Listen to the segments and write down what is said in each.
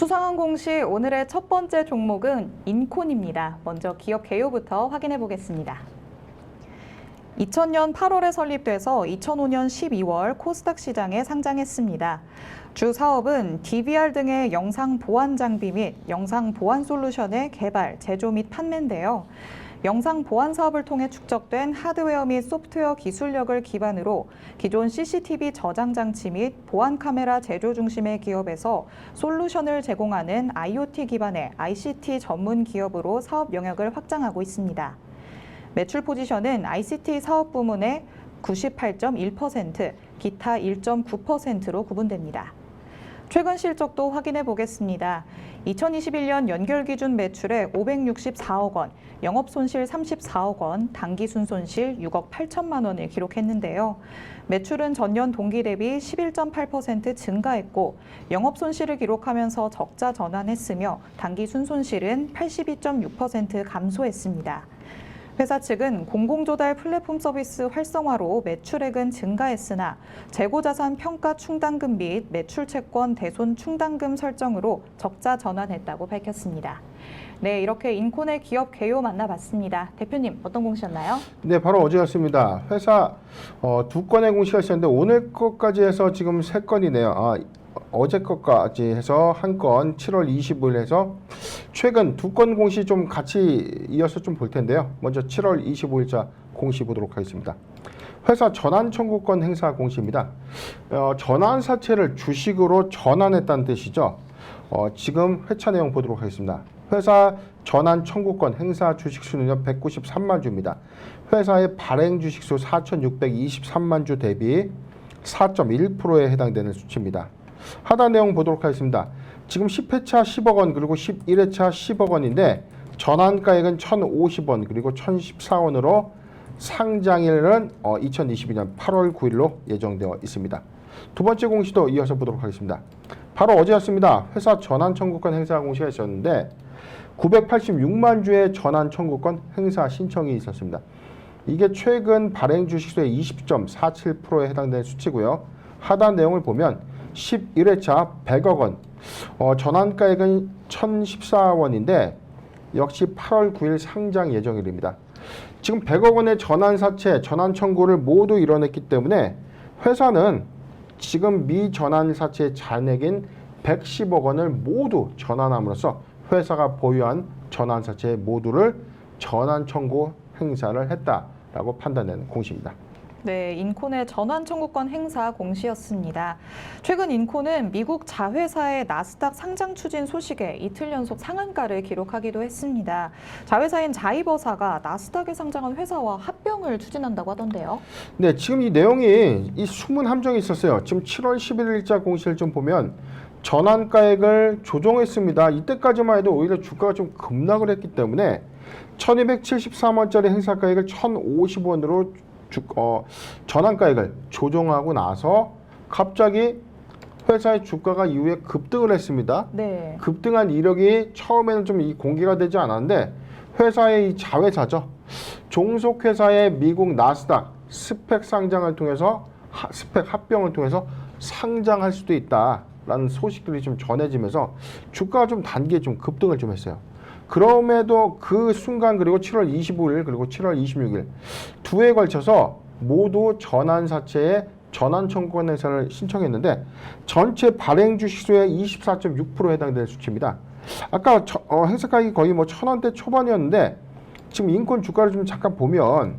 수상한 공시 오늘의 첫 번째 종목은 인콘입니다. 먼저 기업 개요부터 확인해 보겠습니다. 2000년 8월에 설립돼서 2005년 12월 코스닥 시장에 상장했습니다. 주 사업은 DVR 등의 영상 보안 장비 및 영상 보안 솔루션의 개발, 제조 및 판매인데요. 영상 보안 사업을 통해 축적된 하드웨어 및 소프트웨어 기술력을 기반으로 기존 CCTV 저장 장치 및 보안 카메라 제조 중심의 기업에서 솔루션을 제공하는 IoT 기반의 ICT 전문 기업으로 사업 영역을 확장하고 있습니다. 매출 포지션은 ICT 사업 부문의 98.1%, 기타 1.9%로 구분됩니다. 최근 실적도 확인해 보겠습니다. 2021년 연결 기준 매출액 564억 원, 영업 손실 34억 원, 당기 순손실 6억 8천만 원을 기록했는데요. 매출은 전년 동기 대비 11.8% 증가했고 영업 손실을 기록하면서 적자 전환했으며 당기 순손실은 82.6% 감소했습니다. 회사 측은 공공조달 플랫폼 서비스 활성화로 매출액은 증가했으나 재고자산 평가 충당금 및 매출 채권 대손 충당금 설정으로 적자 전환했다고 밝혔습니다. 네, 이렇게 인콘의 기업 개요 만나봤습니다. 대표님, 어떤 공시였나요? 네, 바로 어제였습니다. 회사 두 건의 공시가 있었는데 오늘 것까지 해서 지금 세 건이네요. 어제 것까지 해서 한 건 7월 25일 해서 최근 두 건 공시 좀 같이 이어서 좀 볼 텐데요. 먼저 7월 25일자 공시 보도록 하겠습니다. 회사 전환 청구권 행사 공시입니다. 전환 사채를 주식으로 전환했다는 뜻이죠. 지금 회차 내용 보도록 하겠습니다. 회사 전환 청구권 행사 주식 수는요 193만 주입니다. 회사의 발행 주식 수 4,623만 주 대비 4.1%에 해당되는 수치입니다. 하단 내용 보도록 하겠습니다. 지금 10회차 10억 원 그리고 11회차 10억 원인데 전환가액은 1,050원 그리고 1,014원으로 상장일은 2022년 8월 9일로 예정되어 있습니다. 두 번째 공시도 이어서 보도록 하겠습니다. 바로 어제였습니다. 회사 전환 청구권 행사 공시가 있었는데 986만 주의 전환 청구권 행사 신청이 있었습니다. 이게 최근 발행 주식수의 20.47%에 해당되는 수치고요. 하단 내용을 보면 11회차 100억 원, 전환가액은 1,014원인데 역시 8월 9일 상장 예정일입니다. 지금 100억 원의 전환 사채, 전환 청구를 모두 이뤄냈기 때문에 회사는 지금 미 전환 사채 잔액인 110억 원을 모두 전환함으로써 회사가 보유한 전환 사채 모두를 전환 청구 행사를 했다라고 판단되는 공시입니다. 네, 인콘의 전환 청구권 행사 공시였습니다. 최근 인콘은 미국 자회사의 나스닥 상장 추진 소식에 이틀 연속 상한가를 기록하기도 했습니다. 자회사인 자이버사가 나스닥에 상장한 회사와 합병을 추진한다고 하던데요. 네, 지금 이 내용이 이 숨은 함정이 있었어요. 지금 7월 11일자 공시를 좀 보면 전환가액을 조정했습니다. 이때까지만 해도 오히려 주가가 좀 급락을 했기 때문에 1,273원짜리 행사가액을 1,050원으로 전환가액을 조정하고 나서 갑자기 회사의 주가가 이후에 급등을 했습니다. 네. 급등한 이력이 처음에는 좀 공개가 되지 않았는데 회사의 이 자회사죠. 종속회사의 미국 나스닥 스펙 상장을 통해서 스펙 합병을 통해서 상장할 수도 있다라는 소식들이 좀 전해지면서 주가가 좀 단기에 좀 급등을 좀 했어요. 그럼에도 그 순간 그리고 7월 25일 그리고 7월 26일 두 해에 걸쳐서 모두 전환 사채에 전환 청구권 행사를 신청했는데 전체 발행 주식수의 24.6%에 해당되는 수치입니다. 아까 행사 가격이 거의 뭐 1,000원대 초반이었는데 지금 인콘 주가를 좀 잠깐 보면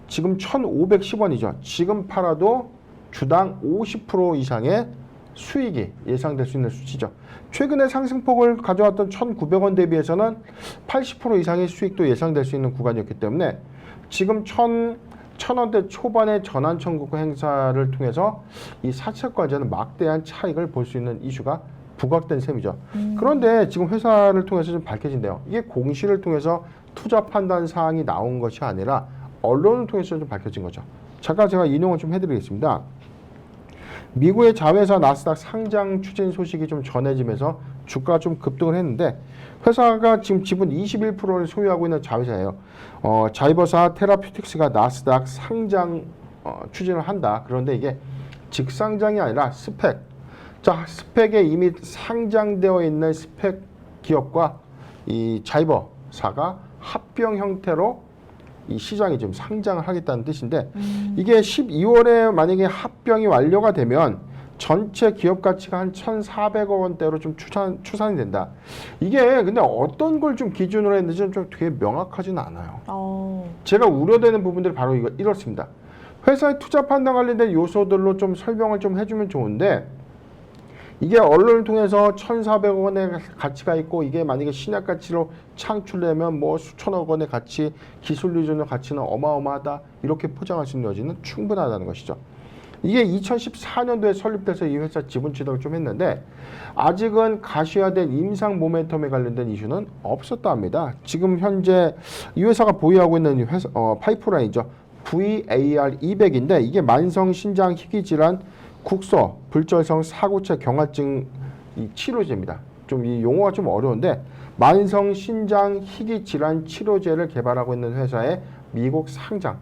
지금 1,510원이죠. 지금 팔아도 주당 50% 이상의 수익이 예상될 수 있는 수치죠. 최근에 상승폭을 가져왔던 1,900원 대비해서는 80% 이상의 수익도 예상될 수 있는 구간이었기 때문에 지금 1,000원대 초반의 전환 청구권 행사를 통해서 이 사채과제는 막대한 차익을 볼 수 있는 이슈가 부각된 셈이죠. 그런데 지금 회사를 통해서 좀 밝혀진대요. 이게 공시를 통해서 투자 판단 사항이 나온 것이 아니라 언론을 통해서 좀 밝혀진 거죠. 잠깐 제가 인용을 좀 해드리겠습니다. 미국의 자회사 나스닥 상장 추진 소식이 좀 전해지면서 주가가 좀 급등을 했는데 회사가 지금 지분 21%를 소유하고 있는 자회사예요. 자이버사 테라퓨틱스가 나스닥 상장 추진을 한다. 그런데 이게 직상장이 아니라 스펙, 자, 스펙에 이미 상장되어 있는 스펙 기업과 이 자이버사가 합병 형태로 이 시장에 지금 상장을 하겠다는 뜻인데 이게 12월에 만약에 합병이 완료가 되면 전체 기업 가치가 한 1,400억 원대로 좀 추산이 된다. 이게 근데 어떤 걸 좀 기준으로 했는지 좀 되게 명확하지는 않아요. 제가 우려되는 부분들이 바로 이렇습니다. 회사의 투자 판단 관련된 요소들로 좀 설명을 좀 해주면 좋은데 이게 언론을 통해서 1,400억 원의 가치가 있고 이게 만약에 신약 가치로 창출되면 뭐 수천억 원의 가치, 기술 유전의 가치는 어마어마하다 이렇게 포장할 수 있는 여지는 충분하다는 것이죠. 이게 2014년도에 설립돼서 이 회사 지분 취득을 좀 했는데 아직은 가시화된 임상 모멘텀에 관련된 이슈는 없었다 합니다. 지금 현재 이 회사가 보유하고 있는 회사, 파이프라인이죠. VAR200인데 이게 만성 신장 희귀 질환 국소 불절성 사고체 경화증 이 치료제입니다. 좀 이 용어가 좀 어려운데 만성 신장 희귀 질환 치료제를 개발하고 있는 회사의 미국 상장,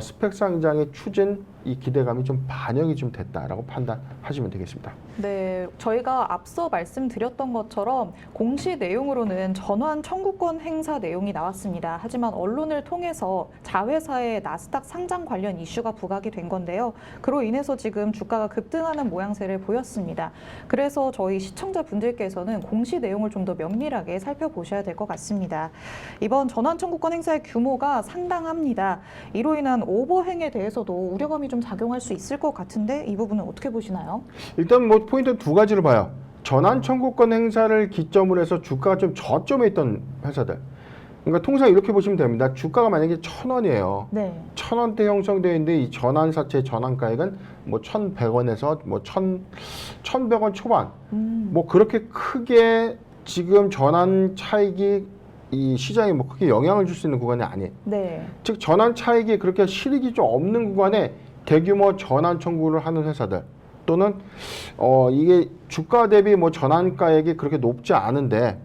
스펙 상장의 추진 이 기대감이 좀 반영이 좀 됐다라고 판단하시면 되겠습니다. 네, 저희가 앞서 말씀드렸던 것처럼 공시 내용으로는 전환 청구권 행사 내용이 나왔습니다. 하지만 언론을 통해서 자회사의 나스닥 상장 관련 이슈가 부각이 된 건데요. 그로 인해서 지금 주가가 급등하는 모양새를 보였습니다. 그래서 저희 시청자분들께서는 공시 내용을 좀 더 면밀하게 살펴보셔야 될 것 같습니다. 이번 전환 청구권 행사의 규모가 상당합니다. 이로 인한 오버행에 대해서도 우려감이 좀 작용할 수 있을 것 같은데 이 부분은 어떻게 보시나요? 일단 뭐 포인트 두 가지를 봐요. 전환 청구권 행사를 기점으로 해서 주가가 좀 저점에 있던 회사들. 그러니까 통상 이렇게 보시면 됩니다. 주가가 만약에 1,000원이에요. 네. 1,000원대 형성되어 있는데 이 전환사채 전환가액은 뭐 1,100원에서 뭐 1,100원 초반. 뭐 그렇게 크게 지금 전환 차익이 이 시장에 뭐 크게 영향을 줄 수 있는 구간이 아니에요. 네. 즉 전환 차익이 그렇게 실익이 좀 없는 구간에 대규모 전환 청구를 하는 회사들 또는 이게 주가 대비 뭐 전환가액이 그렇게 높지 않은데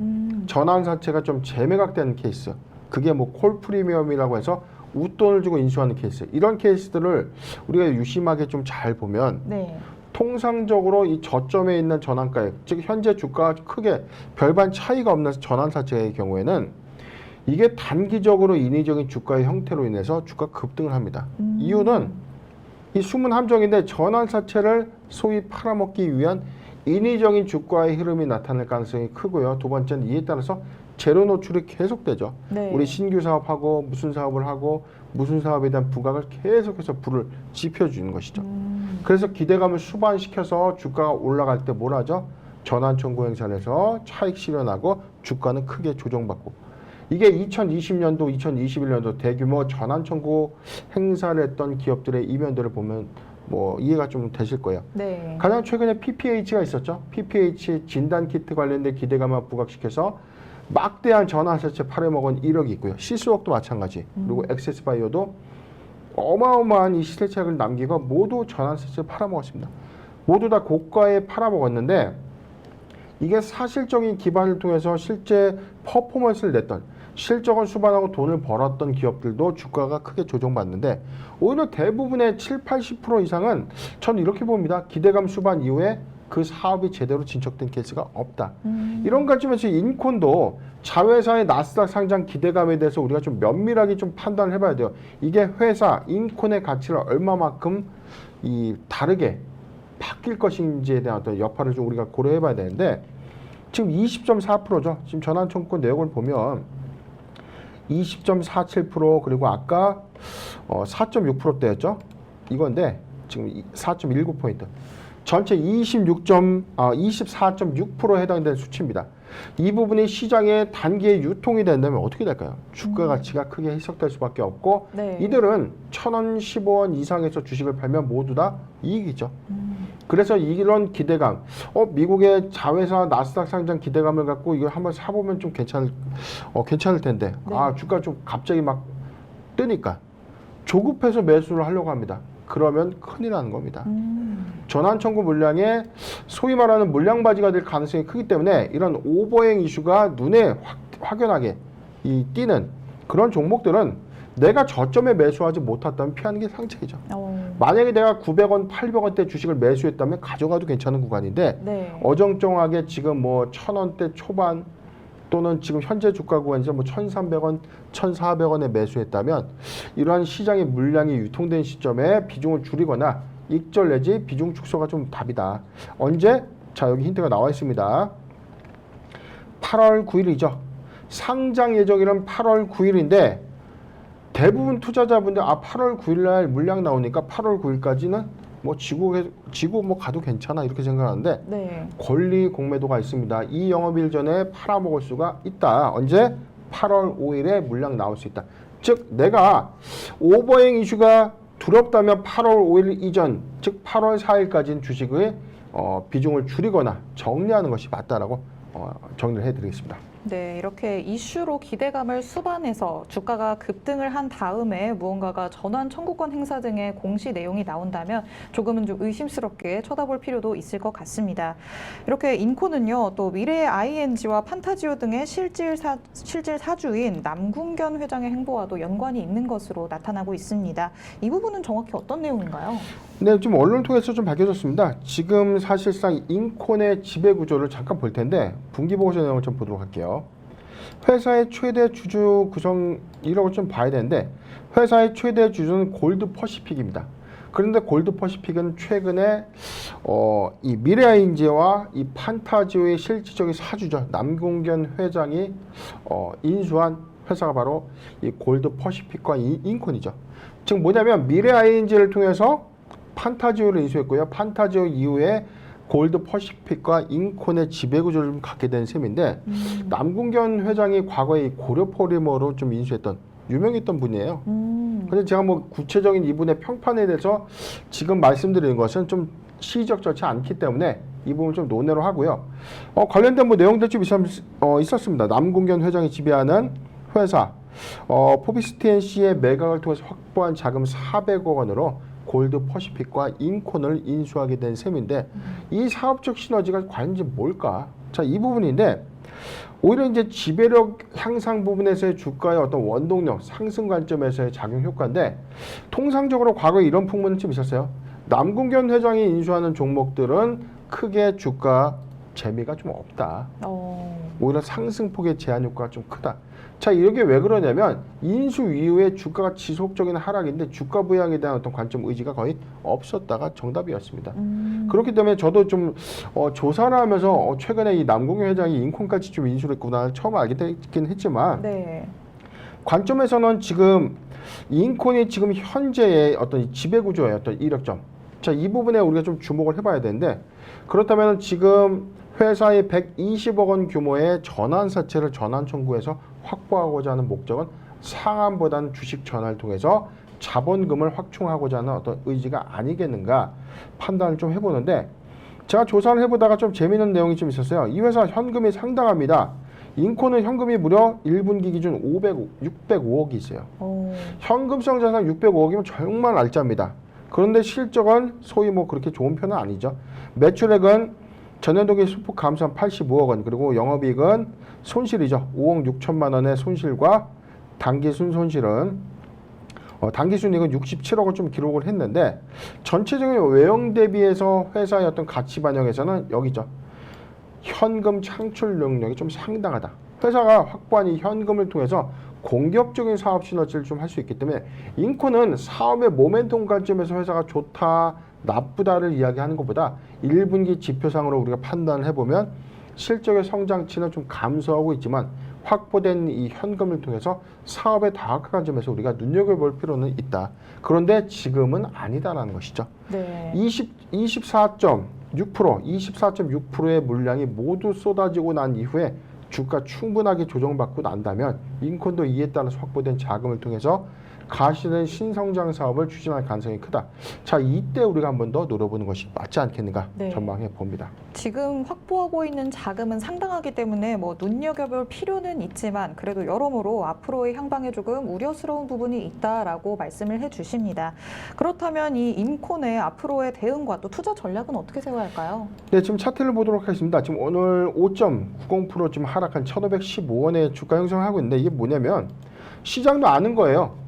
전환사채가 좀 재매각되는 케이스, 그게 뭐 콜 프리미엄이라고 해서 웃돈을 주고 인수하는 케이스, 이런 케이스들을 우리가 유심하게 좀 잘 보면 네. 통상적으로 이 저점에 있는 전환가액, 즉 현재 주가가 크게 별반 차이가 없는 전환사채의 경우에는 이게 단기적으로 인위적인 주가의 형태로 인해서 주가 급등을 합니다. 이유는 이 숨은 함정인데 전환사채를 소위 팔아먹기 위한 인위적인 주가의 흐름이 나타날 가능성이 크고요. 두 번째는 이에 따라서 재료 노출이 계속되죠. 네. 우리 신규 사업하고 무슨 사업을 하고 무슨 사업에 대한 부각을 계속해서 불을 지펴주는 것이죠. 그래서 기대감을 수반시켜서 주가가 올라갈 때 뭘 하죠? 전환 청구 행사를 해서 차익 실현하고 주가는 크게 조정받고, 이게 2020년도, 2021년도 대규모 전환 청구 행사를 했던 기업들의 이면들을 보면 뭐 이해가 좀 되실 거예요. 네. 가장 최근에 PPH가 있었죠. PPH 진단 키트 관련된 기대감을 부각시켜서 막대한 전환사채 팔아먹은 이력이 있고요. 시스웍도 마찬가지. 그리고 엑세스바이오도 어마어마한 이 시세 차익을 남기고 모두 전환사채 팔아먹었습니다. 모두 다 고가에 팔아먹었는데 이게 사실적인 기반을 통해서 실제 퍼포먼스를 냈던, 실적을 수반하고 돈을 벌었던 기업들도 주가가 크게 조정받는데 오히려 대부분의 70-80% 이상은 저는 이렇게 봅니다. 기대감 수반 이후에 그 사업이 제대로 진척된 케이스가 없다. 이런 관점에서 인콘도 자회사의 나스닥 상장 기대감에 대해서 우리가 좀 면밀하게 좀 판단을 해봐야 돼요. 이게 회사 인콘의 가치를 얼마만큼 이 다르게 바뀔 것인지에 대한 어떤 여파를 좀 우리가 고려해봐야 되는데 지금 20.4%죠. 지금 전환 청구권 내역을 보면 20.47% 그리고 아까 4.6%대였죠. 이건데 지금 4.19포인트. 전체 24.6%에 해당되는 수치입니다. 이 부분이 시장에 단기에 유통이 된다면 어떻게 될까요? 주가 가치가 크게 희석될 수밖에 없고 네. 이들은 1,000원, 15원 이상에서 주식을 팔면 모두 다 이익이죠. 그래서 이런 기대감, 미국의 자회사 나스닥 상장 기대감을 갖고 이걸 한번 사보면 좀 괜찮을 텐데, 네. 주가 좀 갑자기 막 뜨니까 조급해서 매수를 하려고 합니다. 그러면 큰일 나는 겁니다. 전환 청구 물량에 소위 말하는 물량바지가 될 가능성이 크기 때문에 이런 오버행 이슈가 눈에 확연하게 띄는 그런 종목들은 내가 저점에 매수하지 못했다면 피하는 게 상책이죠. 만약에 내가 900원, 800원대 주식을 매수했다면 가져가도 괜찮은 구간인데 네. 어정쩡하게 지금 뭐 1000원대 초반 또는 지금 현재 주가 구간이죠. 뭐 1,300원, 1,400원에 매수했다면 이러한 시장의 물량이 유통된 시점에 비중을 줄이거나 익절 내지 비중 축소가 좀 답이다. 언제? 자, 여기 힌트가 나와 있습니다. 8월 9일이죠. 상장 예정일은 8월 9일인데 대부분 투자자분들 8월 9일 날 물량 나오니까 8월 9일까지는 뭐 지고 뭐 가도 괜찮아 이렇게 생각하는데 네. 권리 공매도가 있습니다. 이 영업일 전에 팔아먹을 수가 있다. 언제? 8월 5일에 물량 나올 수 있다. 즉 내가 오버행 이슈가 두렵다면 8월 5일 이전, 즉 8월 4일까지는 주식의 비중을 줄이거나 정리하는 것이 맞다라고 정리를 해드리겠습니다. 네, 이렇게 이슈로 기대감을 수반해서 주가가 급등을 한 다음에 무언가가 전환 청구권 행사 등의 공시 내용이 나온다면 조금은 좀 의심스럽게 쳐다볼 필요도 있을 것 같습니다. 이렇게 인코는요, 또 미래의 ING와 판타지오 등의 실질 사주인 남궁견 회장의 행보와도 연관이 있는 것으로 나타나고 있습니다. 이 부분은 정확히 어떤 내용인가요? 네, 좀 언론을 통해서 좀 밝혀졌습니다. 지금 사실상 인콘의 지배 구조를 잠깐 볼 텐데 분기보고서 내용을 좀 보도록 할게요. 회사의 최대 주주 구성이라고 좀 봐야 되는데 회사의 최대 주주는 골드 퍼시픽입니다. 그런데 골드 퍼시픽은 최근에 이 미래아이인지와 이 판타지오의 실질적인 사주죠. 남궁견 회장이 인수한 회사가 바로 이 골드 퍼시픽과 이 인콘이죠. 즉 뭐냐면 미래아이인지를 통해서 판타지오를 인수했고요. 판타지오 이후에 골드 퍼시픽과 인콘의 지배구조를 좀 갖게 된 셈인데 남궁견 회장이 과거에 고려포리머로 좀 인수했던 유명했던 분이에요. 근데 제가 뭐 구체적인 이분의 평판에 대해서 지금 말씀드리는 것은 좀 시의적절치 않기 때문에 이 부분 좀 논외로 하고요. 관련된 뭐 내용들 좀 있었습니다. 남궁견 회장이 지배하는 회사 포비스 TNC의 매각을 통해서 확보한 자금 400억 원으로 골드 퍼시픽과 인콘을 인수하게 된 셈인데 이 사업적 시너지가 과연 이제 뭘까? 자, 이 부분인데 오히려 이제 지배력 향상 부분에서의 주가의 어떤 원동력 상승 관점에서의 작용 효과인데 통상적으로 과거에 이런 풍문은 좀 있었어요. 남궁견 회장이 인수하는 종목들은 크게 주가 재미가 좀 없다. 오히려 상승폭의 제한 효과가 좀 크다. 자, 이게 왜 그러냐면 인수 이후에 주가가 지속적인 하락인데 주가 부양에 대한 어떤 관점 의지가 거의 없었다가 정답이었습니다. 그렇기 때문에 저도 좀 조사를 하면서 최근에 이 남궁견 회장이 인콘까지 좀 인수를 했구나 처음 알게 되긴 했지만 네. 관점에서는 지금 인콘이 지금 현재의 어떤 지배구조의 어떤 이력점, 자, 이 부분에 우리가 좀 주목을 해봐야 되는데 그렇다면 지금 회사의 120억 원 규모의 전환사채를 전환 청구해서 확보하고자 하는 목적은 상한보다는 주식 전환을 통해서 자본금을 확충하고자 하는 어떤 의지가 아니겠는가 판단을 좀 해보는데 제가 조사를 해보다가 좀 재미있는 내용이 좀 있었어요. 이 회사 현금이 상당합니다. 인코는 현금이 무려 1분기 기준 605억이 있어요. 현금성 자산 605억이면 정말 알짜입니다. 그런데 실적은 소위 뭐 그렇게 좋은 편은 아니죠. 매출액은 전년도기 소폭 감소한 85억 원, 그리고 영업이익은 손실이죠. 5억 6천만 원의 손실과 당기순 손실은 당기순이익은 67억을 좀 기록을 했는데 전체적인 외형 대비해서 회사의 어떤 가치 반영에서는 여기죠. 현금 창출 능력이 좀 상당하다. 회사가 확보한 이 현금을 통해서 공격적인 사업 시너지를 좀 할 수 있기 때문에 인코는 사업의 모멘텀 관점에서 회사가 좋다, 나쁘다를 이야기하는 것보다 1분기 지표상으로 우리가 판단을 해보면 실적의 성장치는 좀 감소하고 있지만 확보된 이 현금을 통해서 사업의 다각화 관점에서 우리가 눈여겨볼 필요는 있다. 그런데 지금은 아니다라는 것이죠. 네. 24.6%의 물량이 모두 쏟아지고 난 이후에 주가 충분하게 조정받고 난다면 인콘도 이에 따라서 확보된 자금을 통해서 가시된 신성장 사업을 추진할 가능성이 크다. 자, 이때 우리가 한 번 더 노려보는 것이 맞지 않겠는가 네. 전망해 봅니다. 지금 확보하고 있는 자금은 상당하기 때문에 뭐 눈여겨볼 필요는 있지만 그래도 여러모로 앞으로의 향방에 조금 우려스러운 부분이 있다라고 말씀을 해주십니다. 그렇다면 이 인콘의 앞으로의 대응과 또 투자 전략은 어떻게 세워야 할까요? 네, 지금 차트를 보도록 하겠습니다. 지금 오늘 5.90% 지금 하락한 1,515원의 주가 형성을 하고 있는데 이게 뭐냐면 시장도 아는 거예요.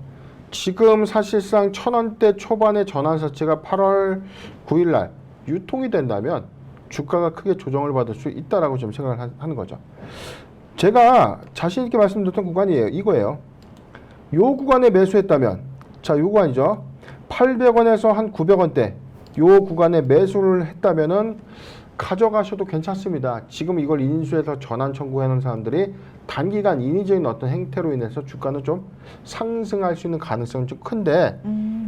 지금 사실상 1,000원대 초반의 전환사채가 8월 9일 날 유통이 된다면 주가가 크게 조정을 받을 수 있다라고 좀 생각을 하는 거죠. 제가 자신 있게 말씀드렸던 구간이에요. 이거예요. 요 구간에 매수했다면, 자, 요 구간이죠. 800원에서 한 900원대 요 구간에 매수를 했다면은 가져가셔도 괜찮습니다. 지금 이걸 인수해서 전환 청구해 놓은 사람들이 단기간 인위적인 어떤 행태로 인해서 주가는 좀 상승할 수 있는 가능성은 좀 큰데,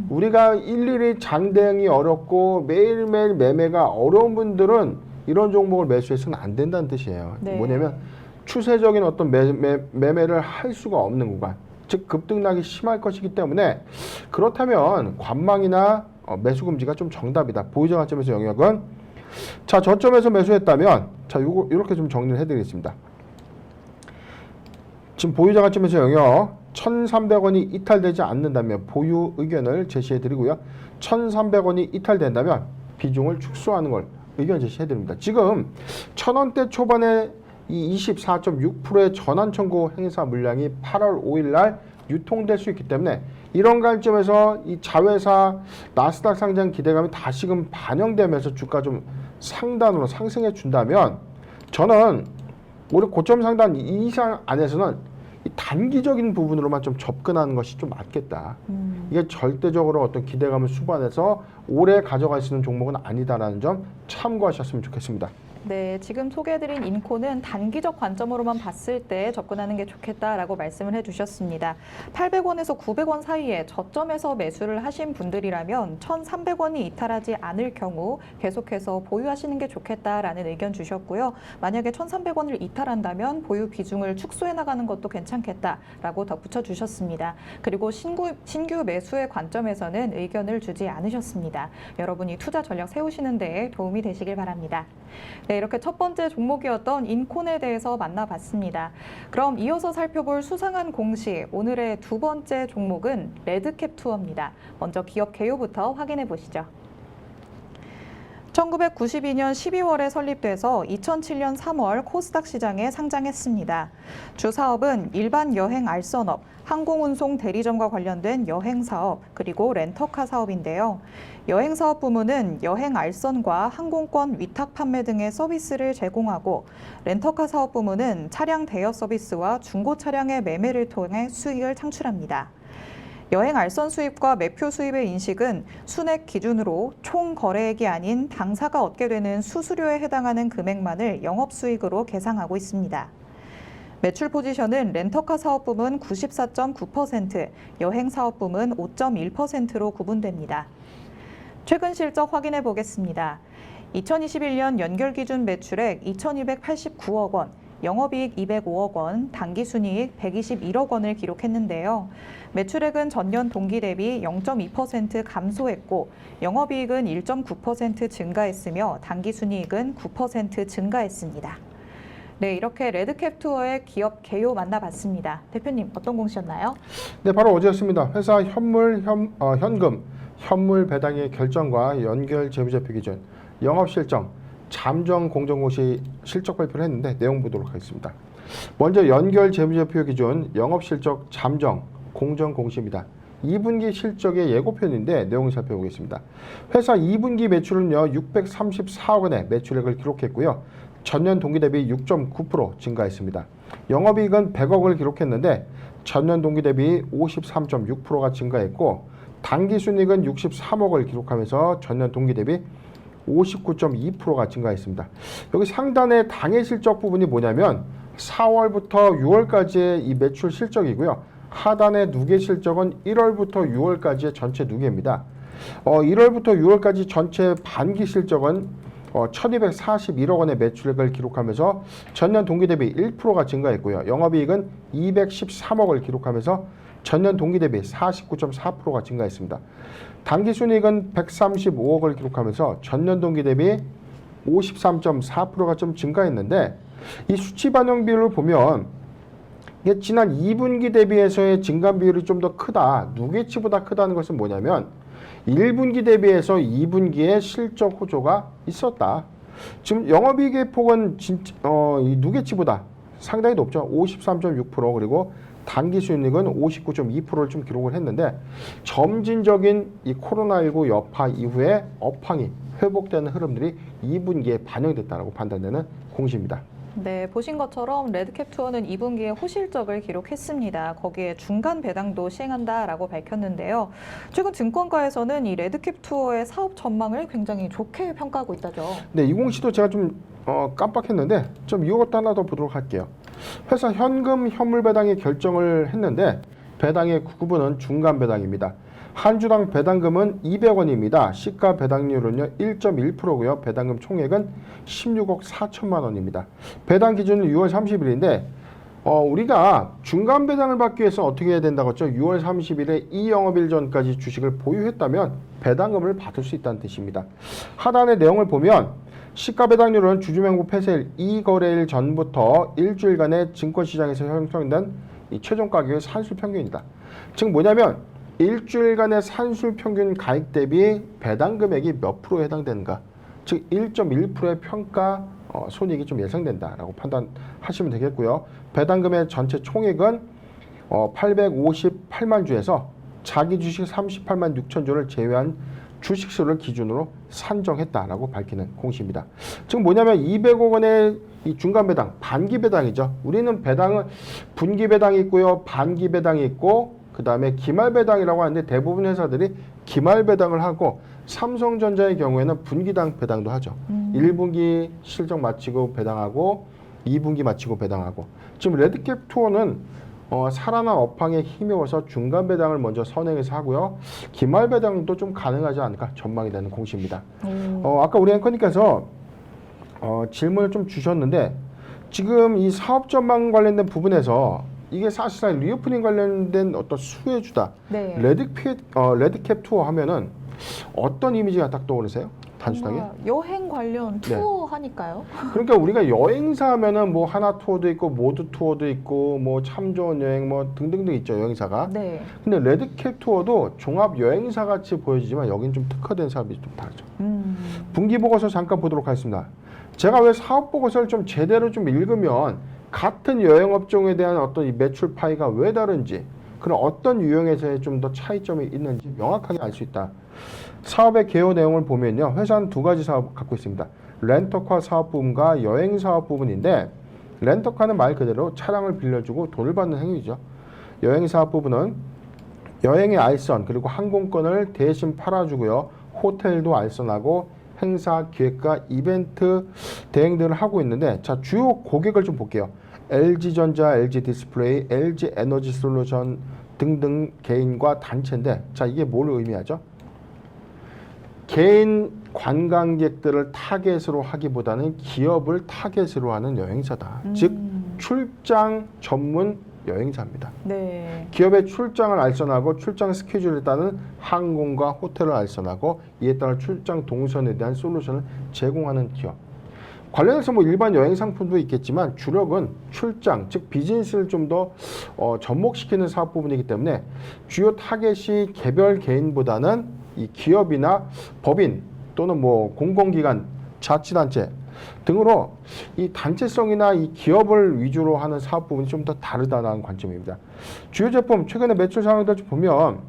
우리가 일일이 장대응이 어렵고 매일매일 매매가 어려운 분들은 이런 종목을 매수해서는 안 된다는 뜻이에요. 네. 뭐냐면 추세적인 어떤 매매를 할 수가 없는 구간, 즉 급등락이 심할 것이기 때문에, 그렇다면 관망이나 매수 금지가 좀 정답이다. 보유자 관점에서 영역은, 자, 저점에서 매수했다면, 자, 요거 이렇게 좀 정리를 해드리겠습니다. 지금 보유자 관점에서 영역 1,300원이 이탈되지 않는다면 보유 의견을 제시해드리고요. 1,300원이 이탈된다면 비중을 축소하는 걸 의견 제시해드립니다. 지금 1,000원대 초반에 이 24.6%의 전환 청구 행사 물량이 8월 5일 날 유통될 수 있기 때문에, 이런 관점에서 이 자회사 나스닥 상장 기대감이 다시금 반영되면서 주가 좀 상단으로 상승해 준다면, 저는 올해 고점 상단 이상 안에서는 이 단기적인 부분으로만 좀 접근하는 것이 좀 맞겠다. 이게 절대적으로 어떤 기대감을 수반해서 오래 가져갈 수 있는 종목은 아니다라는 점 참고하셨으면 좋겠습니다. 네, 지금 소개해드린 인코는 단기적 관점으로만 봤을 때 접근하는 게 좋겠다라고 말씀을 해주셨습니다. 800원에서 900원 사이에 저점에서 매수를 하신 분들이라면 1,300원이 이탈하지 않을 경우 계속해서 보유하시는 게 좋겠다라는 의견 주셨고요. 만약에 1,300원을 이탈한다면 보유 비중을 축소해 나가는 것도 괜찮겠다라고 덧붙여 주셨습니다. 그리고 신규 매수의 관점에서는 의견을 주지 않으셨습니다. 여러분이 투자 전략 세우시는 데 도움이 되시길 바랍니다. 네, 이렇게 첫 번째 종목이었던 인콘에 대해서 만나봤습니다. 그럼 이어서 살펴볼 수상한 공시, 오늘의 두 번째 종목은 레드캡 투어입니다. 먼저 기업 개요부터 확인해 보시죠. 1992년 12월에 설립돼서 2007년 3월 코스닥 시장에 상장했습니다. 주 사업은 일반 여행 알선업, 항공운송 대리점과 관련된 여행 사업, 그리고 렌터카 사업인데요. 여행 사업 부문은 여행 알선과 항공권 위탁 판매 등의 서비스를 제공하고, 렌터카 사업 부문은 차량 대여 서비스와 중고 차량의 매매를 통해 수익을 창출합니다. 여행 알선 수입과 매표 수입의 인식은 순액 기준으로 총 거래액이 아닌 당사가 얻게 되는 수수료에 해당하는 금액만을 영업수익으로 계상하고 있습니다. 매출 포지션은 렌터카 사업 부문 94.9%, 여행 사업 부문 5.1%로 구분됩니다. 최근 실적 확인해 보겠습니다. 2021년 연결 기준 매출액 2,289억 원, 영업이익 205억 원, 당기순이익 121억 원을 기록했는데요. 매출액은 전년 동기 대비 0.2% 감소했고, 영업이익은 1.9% 증가했으며 당기순이익은 9% 증가했습니다. 네, 이렇게 레드캡 투어의 기업 개요 만나봤습니다. 대표님, 어떤 공시였나요? 네, 바로 어제였습니다. 회사 현금, 현물 배당의 결정과 연결 재무제표 기준, 영업실정, 잠정 공정공시 실적 발표를 했는데 내용 보도록 하겠습니다. 먼저 연결 재무제표 기준, 영업실적, 잠정 공정공시입니다. 2분기 실적의 예고편인데 내용을 살펴보겠습니다. 회사 2분기 매출은요 634억 원의 매출액을 기록했고요. 전년 동기 대비 6.9% 증가했습니다. 영업이익은 100억을 기록했는데 전년 동기 대비 53.6%가 증가했고, 당기순이익은 63억을 기록하면서 전년 동기 대비 59.2%가 증가했습니다. 여기 상단의 당해 실적 부분이 뭐냐면 4월부터 6월까지의 이 매출 실적이고요. 하단의 누계 실적은 1월부터 6월까지의 전체 누계입니다. 1월부터 6월까지 전체 반기 실적은 1,241억 원의 매출액을 기록하면서 전년 동기 대비 1%가 증가했고요. 영업이익은 213억을 기록하면서 전년 동기 대비 49.4%가 증가했습니다. 당기순이익은 135억을 기록하면서 전년 동기 대비 53.4%가 좀 증가했는데, 이 수치 반영 비율을 보면 이게 지난 2분기 대비해서의 증감 비율이 좀 더 크다, 누계치보다 크다는 것은 뭐냐면 1분기 대비해서 2분기에 실적 호조가 있었다. 지금 영업이익의 폭은 이 누계치보다 상당히 높죠. 53.6%, 그리고 단기 순이익은 59.2%를 좀 기록을 했는데 점진적인 이 코로나19 여파 이후에 업황이 회복되는 흐름들이 2분기에 반영됐다고 판단되는 공시입니다. 네, 보신 것처럼 레드캡 투어는 2분기에 호실적을 기록했습니다. 거기에 중간 배당도 시행한다라고 밝혔는데요. 최근 증권가에서는 이 레드캡 투어의 사업 전망을 굉장히 좋게 평가하고 있다죠. 네, 이 공시도 제가 좀 깜빡했는데 좀 이것도 하나 더 보도록 할게요. 회사 현금 현물 배당의 결정을 했는데 배당의 구분은 중간 배당입니다. 한 주당 배당금은 200원입니다. 시가 배당률은요 1.1%고요. 배당금 총액은 16억 4천만 원입니다. 배당 기준은 6월 30일인데 우리가 중간 배당을 받기 위해서 어떻게 해야 된다고 했죠? 6월 30일에 이 영업일 전까지 주식을 보유했다면 배당금을 받을 수 있다는 뜻입니다. 하단의 내용을 보면 시가 배당률은 주주명부 폐쇄일 2거래일 전부터 일주일간의 증권시장에서 형성된 이 최종 가격의 산술 평균이다. 즉 뭐냐면 일주일간의 산술 평균 가액 대비 배당 금액이 몇 프로에 해당되는가? 즉 1.1%의 평가 손익이 좀 예상된다라고 판단하시면 되겠고요. 배당금의 전체 총액은 858만 주에서 자기 주식 38만 6천 주를 제외한 주식수를 기준으로 산정했다라고 밝히는 공시입니다. 즉 뭐냐면 200억 원의 이 중간 배당, 반기 배당이죠. 우리는 배당은 분기 배당이 있고요, 반기 배당이 있고 그 다음에 기말 배당이라고 하는데 대부분 회사들이 기말 배당을 하고 삼성전자의 경우에는 분기당 배당도 하죠. 1분기 실적 마치고 배당하고 2분기 마치고 배당하고 지금 레드캡 투어는 살아난 업황에 힘입어서 중간 배당을 먼저 선행해서 하고요. 기말 배당도 좀 가능하지 않을까 전망이 되는 공시입니다. 아까 우리 앵커님께서 질문을 좀 주셨는데 지금 이 사업 전망 관련된 부분에서 이게 사실상 리오프닝 관련된 어떤 수혜주다. 네. 레드캡 투어 하면은 어떤 이미지가 딱 떠오르세요? 단순하게? 여행 관련 투어 하니까요. 그러니까 우리가 여행사 하면은 뭐 하나 투어도 있고 모두 투어도 있고 뭐 참 좋은 여행 뭐 등등등 있죠, 여행사가. 네. 근데 레드캡 투어도 종합 여행사 같이 보여지지만 여긴 좀 특화된 사업이 좀 다르죠. 분기 보고서 잠깐 보도록 하겠습니다. 제가 왜 사업 보고서를 좀 제대로 좀 읽으면 같은 여행 업종에 대한 어떤 이 매출 파이가 왜 다른지, 그런 어떤 유형에서의 좀 더 차이점이 있는지 명확하게 알 수 있다. 사업의 개요 내용을 보면요, 회사는 두 가지 사업 갖고 있습니다. 렌터카 사업 부분과 여행 사업 부분인데, 렌터카는 말 그대로 차량을 빌려주고 돈을 받는 행위죠. 여행 사업 부분은 여행의 알선 그리고 항공권을 대신 팔아주고요, 호텔도 알선하고 행사 기획과 이벤트 대행들을 하고 있는데, 자 주요 고객을 좀 볼게요. LG전자, LG디스플레이, LG에너지솔루션 등등 개인과 단체인데, 자 이게 뭘 의미하죠? 개인 관광객들을 타겟으로 하기보다는 기업을 타겟으로 하는 여행사다. 즉 출장 전문 여행사입니다. 네. 기업의 출장을 알선하고 출장 스케줄에 따른 항공과 호텔을 알선하고 이에 따라 출장 동선에 대한 솔루션을 제공하는 기업. 관련해서 뭐 일반 여행 상품도 있겠지만 주력은 출장, 즉 비즈니스를 좀 더 접목시키는 사업 부분이기 때문에 주요 타겟이 개별 개인보다는 이 기업이나 법인 또는 뭐 공공기관, 자치단체 등으로 이 단체성이나 이 기업을 위주로 하는 사업 부분이 좀 더 다르다는 관점입니다. 주요 제품 최근의 매출 상황들 좀 보면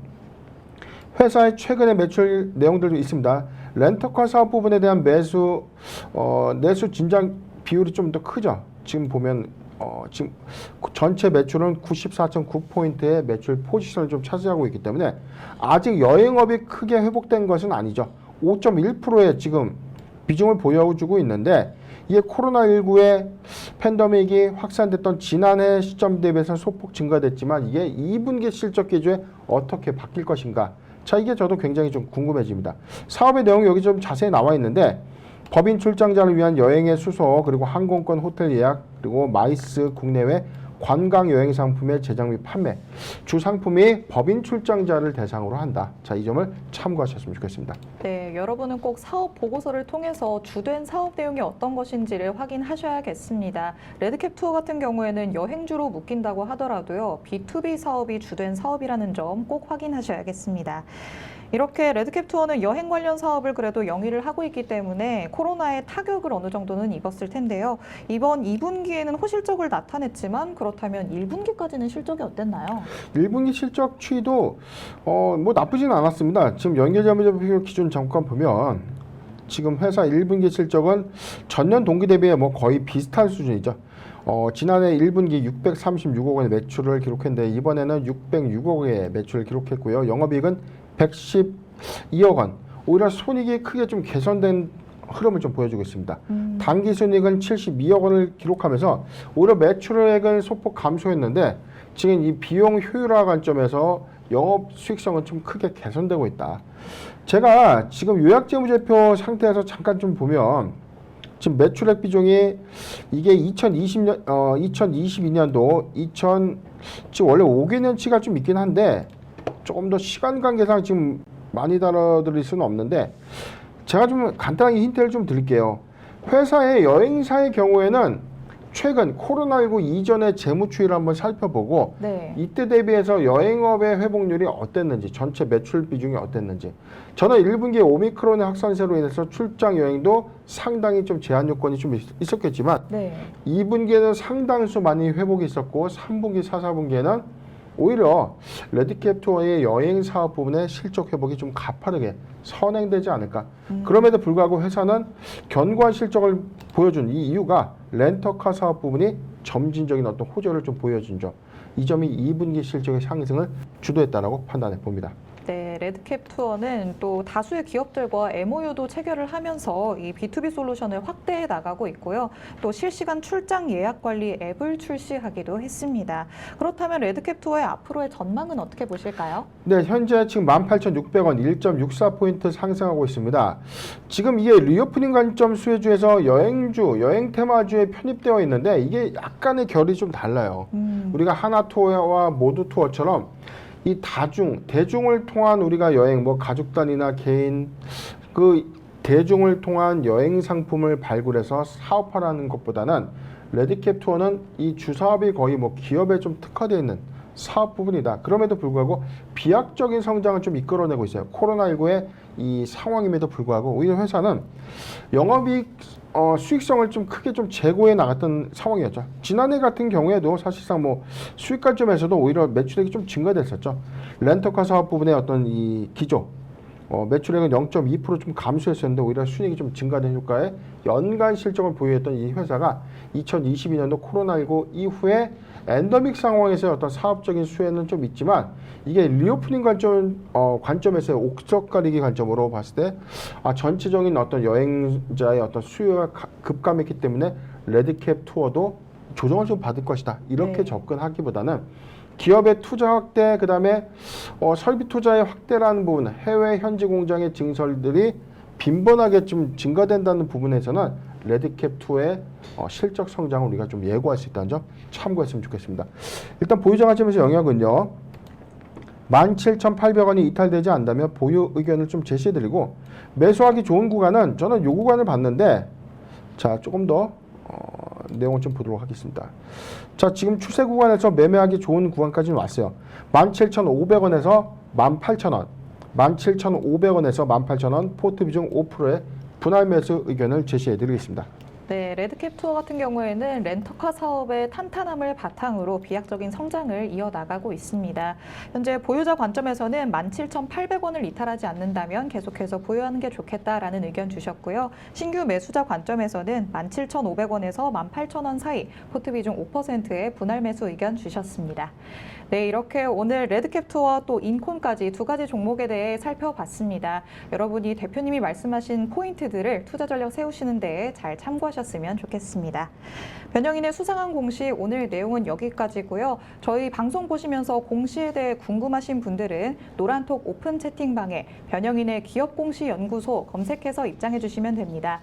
회사의 최근의 매출 내용들도 있습니다. 렌터카 사업 부분에 대한 매수 내수 진작 비율이 좀 더 크죠. 지금 보면 지금 전체 매출은 94.9포인트의 매출 포지션을 좀 차지하고 있기 때문에 아직 여행업이 크게 회복된 것은 아니죠. 5.1%의 지금 비중을 보여주고 있는데, 이게 코로나19의 팬데믹이 확산됐던 지난해 시점 대비해서 소폭 증가됐지만 이게 2분기 실적 기조에 어떻게 바뀔 것인가. 자, 이게 저도 굉장히 좀 궁금해집니다. 사업의 내용이 여기 좀 자세히 나와 있는데, 법인 출장자를 위한 여행의 수소, 그리고 항공권 호텔 예약, 그리고 마이스 국내외 관광 여행 상품의 제작 및 판매, 주 상품이 법인 출장자를 대상으로 한다. 자, 이 점을 참고하셨으면 좋겠습니다. 네, 여러분은 꼭 사업 보고서를 통해서 주된 사업 내용이 어떤 것인지를 확인하셔야겠습니다. 레드캡 투어 같은 경우에는 여행주로 묶인다고 하더라도요, B2B 사업이 주된 사업이라는 점 꼭 확인하셔야겠습니다. 이렇게 레드캡 투어는 여행 관련 사업을 그래도 영위를 하고 있기 때문에 코로나의 타격을 어느 정도는 입었을 텐데요. 이번 2분기에는 호실적을 나타냈지만 그렇다면 1분기까지는 실적이 어땠나요? 1분기 실적 추이도 뭐 나쁘진 않았습니다. 지금 연결자료 기준 잠깐 보면 지금 회사 1분기 실적은 전년 동기 대비에 뭐 거의 비슷한 수준이죠. 지난해 1분기 636억 원의 매출을 기록했는데 이번에는 606억 원의 매출을 기록했고요. 영업이익은 112억 원. 오히려 손익이 크게 좀 개선된 흐름을 좀 보여주고 있습니다. 당기순이익은 72억 원을 기록하면서 오히려 매출액은 소폭 감소했는데 지금 이 비용 효율화 관점에서 영업 수익성은 좀 크게 개선되고 있다. 제가 지금 요약재무제표 상태에서 잠깐 좀 보면 지금 매출액 비중이 이게 2022년도 지금 원래 5개년치가 좀 있긴 한데 조금 더 시간 관계상 지금 많이 다뤄드릴 수는 없는데 제가 좀 간단하게 힌트를 좀 드릴게요. 회사의 여행사의 경우에는 최근 코로나19 이전의 재무 추이를 한번 살펴보고 네. 이때 대비해서 여행업의 회복률이 어땠는지 전체 매출 비중이 어땠는지 저는 1분기에 오미크론의 확산세로 인해서 출장 여행도 상당히 좀 제한 요건이 좀 있었겠지만 네. 2분기에는 상당수 많이 회복이 있었고 3분기, 4, 4분기에는 오히려 레드캡 투어의 여행 사업 부분의 실적 회복이 좀 가파르게 선행되지 않을까. 그럼에도 불구하고 회사는 견고한 실적을 보여준 이 이유가 렌터카 사업 부분이 점진적인 어떤 호조를 좀 보여준 점. 이 점이 2분기 실적의 상승을 주도했다라고 판단해 봅니다. 네, 레드캡 투어는 또 다수의 기업들과 MOU도 체결을 하면서 이 B2B 솔루션을 확대해 나가고 있고요. 또 실시간 출장 예약 관리 앱을 출시하기도 했습니다. 그렇다면 레드캡 투어의 앞으로의 전망은 어떻게 보실까요? 네, 현재 지금 18,600원 1.64포인트 상승하고 있습니다. 지금 이게 리오프닝 관점 수혜주에서 여행주, 여행 테마주에 편입되어 있는데 이게 약간의 결이 좀 달라요. 우리가 하나투어와 모두투어처럼 이 대중을 통한 우리가 여행, 뭐 가족 단위나 개인 그 대중을 통한 여행 상품을 발굴해서 사업화라는 것보다는 레드캡 투어는 이 주사업이 거의 뭐 기업에 좀 특화되어 있는 사업 부분이다. 그럼에도 불구하고 비약적인 성장을 좀 이끌어내고 있어요. 코로나19의 이 상황임에도 불구하고 오히려 회사는 영업이익 수익성을 좀 크게 좀 제고해 나갔던 상황이었죠. 지난해 같은 경우에도 사실상 뭐 수익 관점에서도 오히려 매출액이 좀 증가됐었죠. 렌터카 사업 부분의 어떤 이 기조, 매출액은 0.2% 좀 감소했었는데 오히려 수익이 좀 증가된 효과에 연간 실적을 보유했던 이 회사가 2022년도 코로나19 이후에 엔더믹 상황에서의 어떤 사업적인 수혜는 좀 있지만 이게 리오프닝 관점에서의 옥석 가리기 관점으로 봤을 때 전체적인 어떤 여행자의 어떤 수요가 급감했기 때문에 레드캡 투어도 조정을 좀 받을 것이다. 이렇게 네. 접근하기보다는 기업의 투자 확대, 그다음에 설비 투자의 확대라는 부분, 해외 현지 공장의 증설들이 빈번하게 좀 증가된다는 부분에서는 레드캡 투어의 실적 성장을 우리가 좀 예고할 수 있다는 점 참고했으면 좋겠습니다. 일단 보유자 관점에서 영역은요. 17,800원이 이탈되지 않는다면 보유 의견을 좀 제시해드리고 매수하기 좋은 구간은 저는 요 구간을 봤는데 자 조금 더 내용을 좀 보도록 하겠습니다. 자 지금 추세 구간에서 매매하기 좋은 구간까지는 왔어요. 17,500원에서 18,000원 17,500원에서 18,000원 포트 비중 5%의 분할 매수 의견을 제시해 드리겠습니다. 네, 레드캡 투어 같은 경우에는 렌터카 사업의 탄탄함을 바탕으로 비약적인 성장을 이어나가고 있습니다. 현재 보유자 관점에서는 17,800원을 이탈하지 않는다면 계속해서 보유하는 게 좋겠다라는 의견 주셨고요. 신규 매수자 관점에서는 17,500원에서 18,000원 사이 포트 비중 5%의 분할 매수 의견 주셨습니다. 네, 이렇게 오늘 레드캡 투어 또 인콘까지 두 가지 종목에 대해 살펴봤습니다. 여러분이 대표님이 말씀하신 포인트들을 투자 전략 세우시는 데에 잘 참고하셨으면 좋겠습니다. 변영인의 수상한 공시 오늘 내용은 여기까지고요. 저희 방송 보시면서 공시에 대해 궁금하신 분들은 노란톡 오픈 채팅방에 변영인의 기업 공시 연구소 검색해서 입장해 주시면 됩니다.